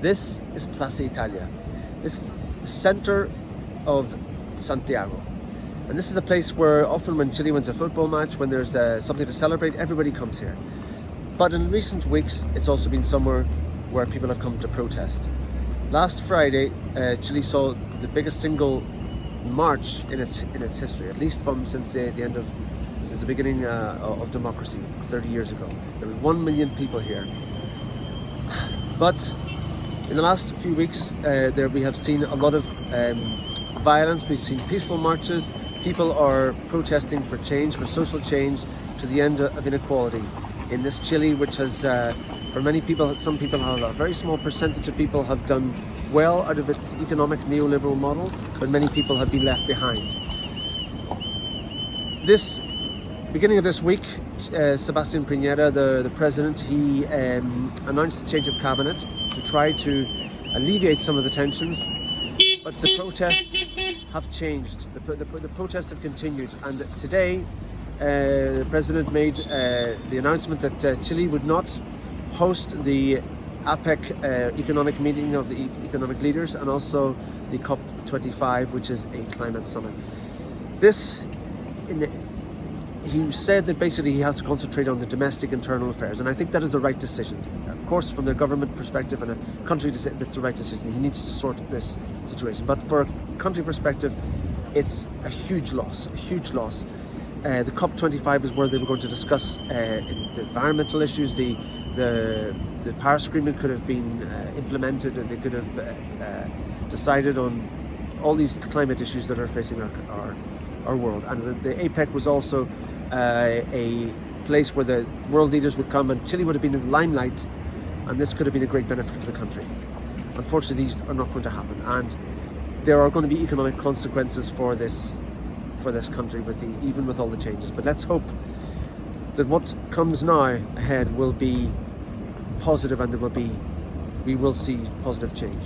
This is Plaza Italia. This is the center of Santiago. And this is a place where often when Chile wins a football match, when there's something to celebrate, everybody comes here. But in recent weeks, it's also been somewhere where people have come to protest. Last Friday, Chile saw the biggest single march in its history, at least since the beginning of democracy 30 years ago. There were 1 million people here. But in the last few weeks, we have seen a lot of violence. We've seen peaceful marches. People are protesting for change, for social change, to the end of inequality in this Chile, which has, for many people, some people have, a very small percentage of people have done well out of its economic neoliberal model, but many people have been left behind. Beginning of this week, Sebastián Pinera, the president, he announced the change of cabinet to try to alleviate some of the tensions, but the protests have changed. The protests have continued, and today the president made the announcement that Chile would not host the Apec economic meeting of the economic leaders, and also the COP25, which is a climate summit. He said that basically he has to concentrate on the domestic internal affairs, and I think that is the right decision. Of course, from the government perspective and a country, that's the right decision. He needs to sort this situation. But for a country perspective, it's a huge loss, The COP25 is where they were going to discuss the environmental issues. The Paris Agreement could have been implemented, and they could have decided on all these climate issues that are facing our world. And the APEC was also a place where the world leaders would come, and Chile would have been in the limelight, and this could have been a great benefit for the country. Unfortunately, these are not going to happen, and there are going to be economic consequences for this country even with all the changes. But let's hope that what comes now ahead will be positive, and we will see positive change.